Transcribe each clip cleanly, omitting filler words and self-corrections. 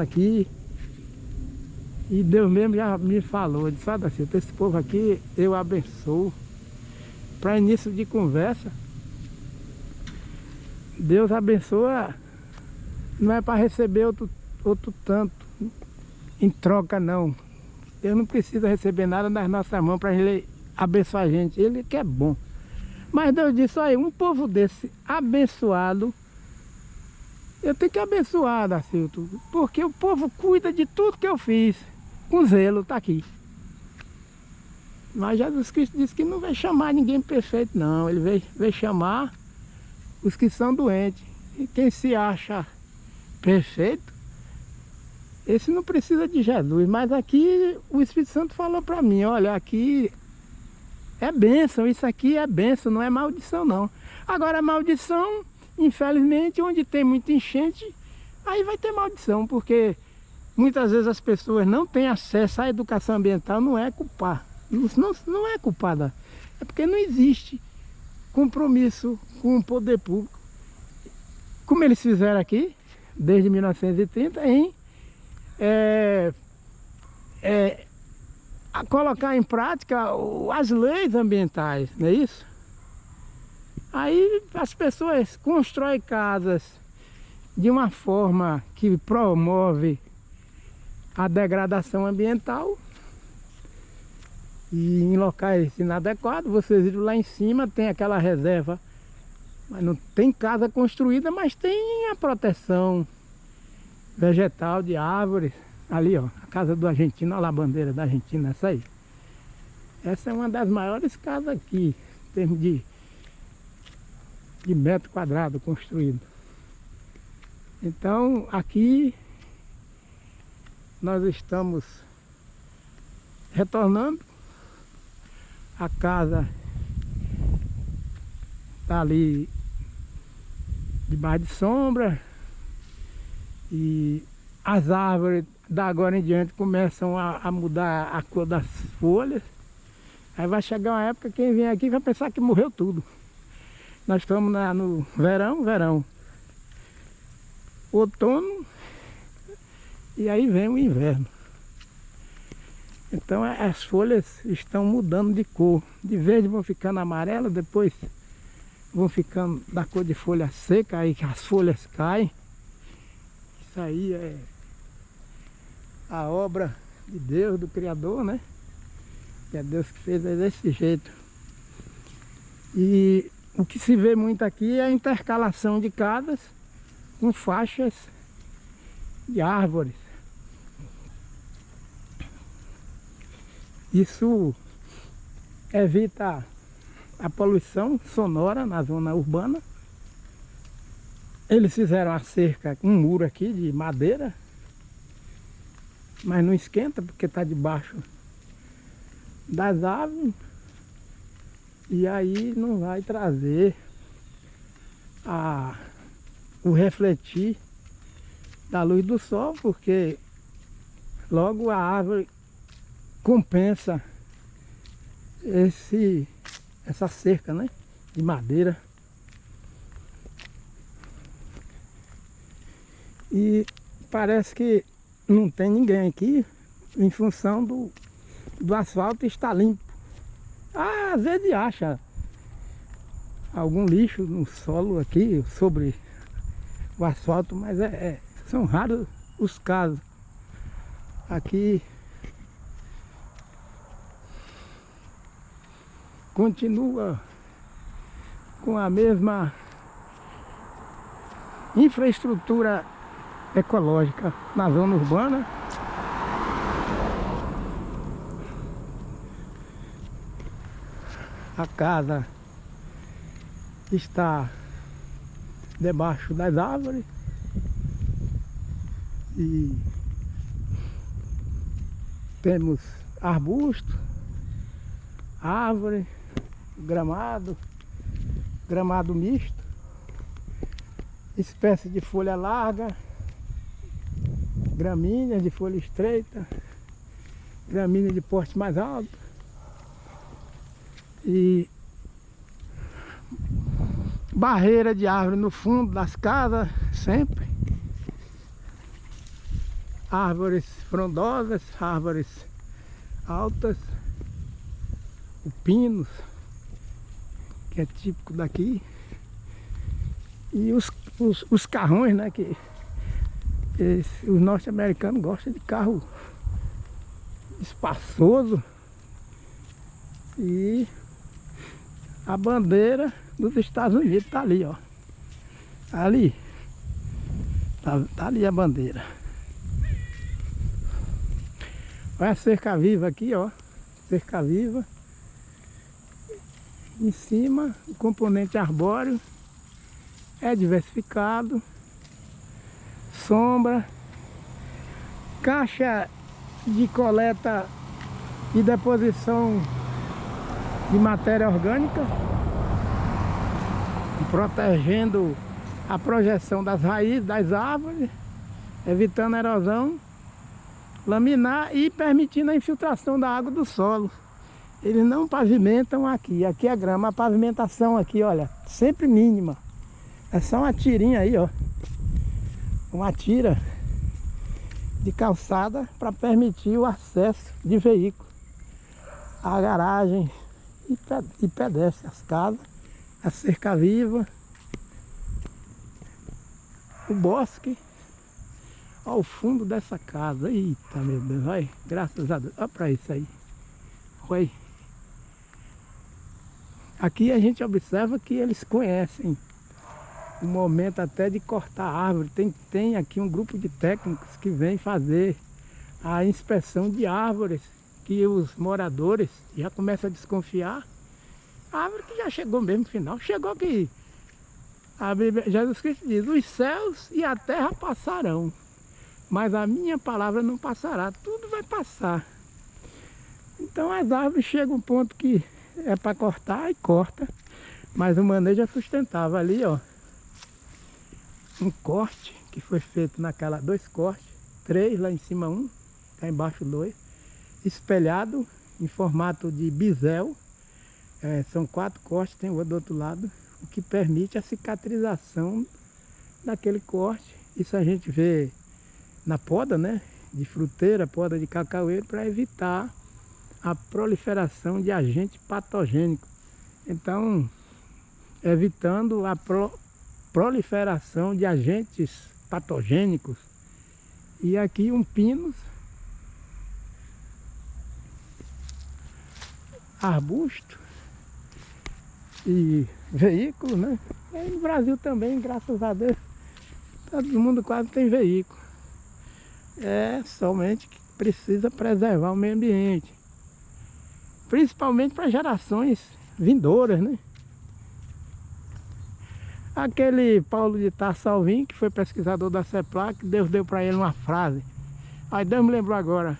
aqui e Deus mesmo já me falou, disse: olha, Dacilto, esse povo aqui eu abençoo. Para início de conversa, Deus abençoa, não é para receber outro tanto em troca, não. Deus não precisa receber nada nas nossas mãos para Ele abençoar a gente. Ele que é bom. Mas Deus disse: olha, um povo desse abençoado, eu tenho que abençoar, Dacilto, porque o povo cuida de tudo que eu fiz com zelo, está aqui. Mas Jesus Cristo disse que não vai chamar ninguém perfeito, não. Ele veio chamar os que são doentes. E quem se acha perfeito, esse não precisa de Jesus. Mas aqui o Espírito Santo falou para mim: olha, aqui é bênção, isso aqui é bênção, não é maldição, não. Agora, maldição, infelizmente, onde tem muita enchente, aí vai ter maldição, porque muitas vezes as pessoas não têm acesso à educação ambiental. Não é culpar, não é culpada, é porque não existe compromisso com o poder público, como eles fizeram aqui, desde 1930, em a colocar em prática as leis ambientais, não é isso? Aí as pessoas constroem casas de uma forma que promove a degradação ambiental, e em locais inadequados. Vocês viram lá em cima, tem aquela reserva, mas não tem casa construída, mas tem a proteção vegetal de árvores. Ali, ó, a casa do argentino, olha lá a bandeira da Argentina, essa aí. Essa é uma das maiores casas aqui, em termos de metro quadrado construído. Então, aqui nós estamos retornando. A casa está ali debaixo de sombra, e as árvores da agora em diante começam a mudar a cor das folhas. Aí vai chegar uma época, quem vem aqui vai pensar que morreu tudo. Nós estamos no verão, outono, e aí vem o inverno. Então as folhas estão mudando de cor. De verde vão ficando amarelas, depois vão ficando da cor de folha seca, aí as folhas caem. Isso aí é a obra de Deus, do Criador, né? Que é Deus que fez desse jeito. E o que se vê muito aqui é a intercalação de casas com faixas de árvores. Isso evita a poluição sonora na zona urbana. Eles fizeram a cerca, um muro aqui de madeira, mas não esquenta porque está debaixo das árvores, e aí não vai trazer o refletir da luz do sol, porque logo a árvore compensa essa cerca, né, de madeira. E parece que não tem ninguém aqui em função do asfalto estar limpo. Às vezes acha algum lixo no solo aqui sobre o asfalto, mas são raros os casos. Aqui continua com a mesma infraestrutura ecológica na zona urbana. A casa está debaixo das árvores e temos arbusto, árvore, gramado misto, espécie de folha larga, gramíneas de folha estreita, gramínea de porte mais alto, e barreira de árvore no fundo das casas, sempre. árvores frondosas, árvores altas, o pinos, que é típico daqui, e os carrões, né, que os norte-americanos gostam de carro espaçoso, e a bandeira dos Estados Unidos tá ali, ó, ali, tá ali a bandeira. Olha a cerca viva aqui, ó, cerca viva. Em cima, o componente arbóreo é diversificado, sombra, caixa de coleta e deposição de matéria orgânica, protegendo a projeção das raízes das árvores, evitando a erosão laminar e permitindo a infiltração da água do solo. Eles não pavimentam aqui, aqui é grama, a pavimentação aqui, olha, sempre mínima. É só uma tirinha aí, ó, uma tira de calçada para permitir o acesso de veículos à garagem e pedestres, as casas, a cerca viva, o bosque. Olha o fundo dessa casa. Eita, meu Deus, olha, graças a Deus, olha para isso aí, olha. Aqui a gente observa que eles conhecem o momento até de cortar a árvore. Tem aqui um grupo de técnicos que vem fazer a inspeção de árvores, que os moradores já começam a desconfiar. A árvore que já chegou mesmo no final, chegou que a Bíblia, Jesus Cristo diz, os céus e a terra passarão, mas a minha palavra não passará, tudo vai passar. Então as árvores chegam a um ponto que é para cortar e corta, mas o manejo é sustentável. Ali, ó, um corte que foi feito naquela, 2 cortes, 3 lá em cima, 1, cá embaixo 2, espelhado em formato de bisel. São 4 cortes, tem o outro do outro lado, o que permite a cicatrização daquele corte. Isso a gente vê na poda, né, de fruteira, poda de cacaueiro, para evitar a proliferação de agentes patogênicos. Então, evitando a proliferação de agentes patogênicos. E aqui um pinos, arbusto e veículo, né? E no Brasil também, graças a Deus, todo mundo quase tem veículo. É somente que precisa preservar o meio ambiente, principalmente para gerações vindouras, né? Aquele Paulo de Tarso Alvim, que foi pesquisador da CEPLAC, Deus deu para ele uma frase. Aí Deus me lembrou agora: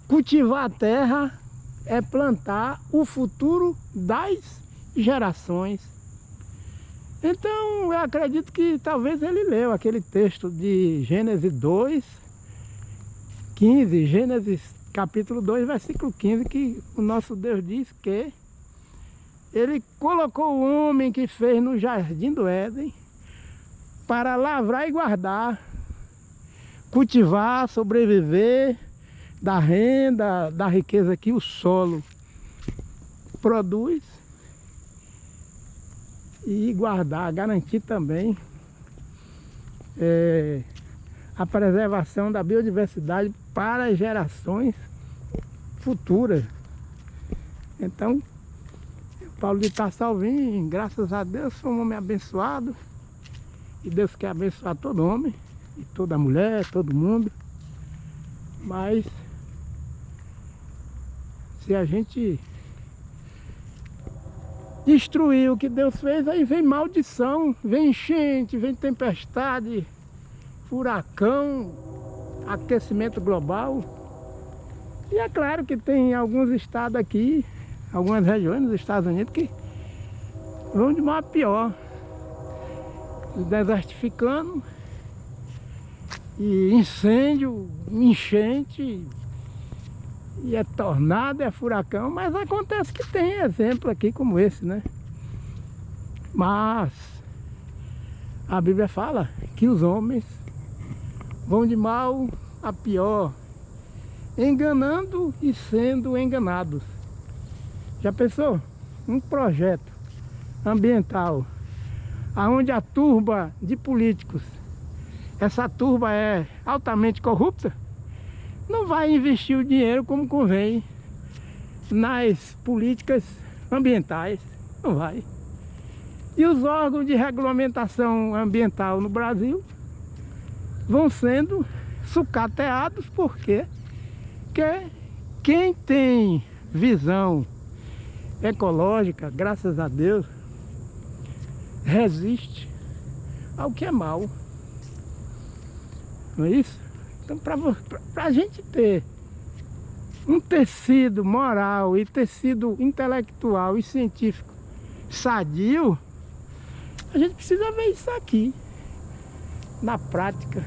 cultivar a terra é plantar o futuro das gerações. Então eu acredito que talvez ele leu aquele texto de Gênesis 2:15, Gênesis capítulo 2, versículo 15, que o nosso Deus diz que Ele colocou o homem que fez no jardim do Éden para lavrar e guardar, cultivar, sobreviver da renda, da riqueza que o solo produz, e guardar, garantir também a preservação da biodiversidade para as gerações futuras. Então, Paulo de Tarso Alvim, graças a Deus, foi um homem abençoado, e Deus quer abençoar todo homem, e toda mulher, todo mundo. Mas se a gente destruir o que Deus fez, aí vem maldição, vem enchente, vem tempestade, furacão, aquecimento global. E é claro que tem alguns estados aqui, algumas regiões dos Estados Unidos, que vão de mal a pior, desertificando, e incêndio, enchente, e é tornado, é furacão. Mas acontece que tem exemplo aqui como esse, né? Mas a Bíblia fala que os homens vão de mal a pior, enganando e sendo enganados. Já pensou? Um projeto ambiental onde a turba de políticos, essa turba é altamente corrupta, não vai investir o dinheiro como convém nas políticas ambientais, não vai. E os órgãos de regulamentação ambiental no Brasil vão sendo sucateados, porque quem tem visão ecológica, graças a Deus, resiste ao que é mal. Não é isso? Então, para a gente ter um tecido moral e tecido intelectual e científico sadio, a gente precisa ver isso aqui na prática.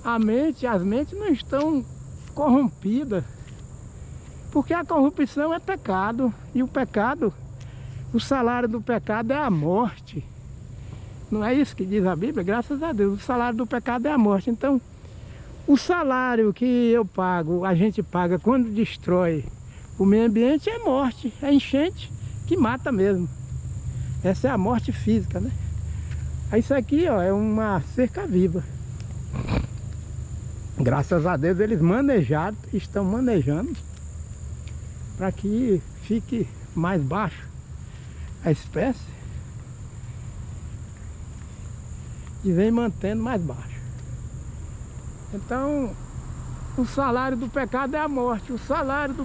As mentes não estão corrompidas, porque a corrupção é pecado, e o pecado, o salário do pecado é a morte. Não é isso que diz a Bíblia? Graças a Deus, o salário do pecado é a morte. Então, o salário que eu pago, a gente paga quando destrói o meio ambiente, é morte, é enchente que mata mesmo. Essa é a morte física, né? Isso aqui, ó, é uma cerca viva. Graças a Deus eles estão manejando para que fique mais baixo a espécie e vem mantendo mais baixo. Então, o salário do pecado é a morte. O salário do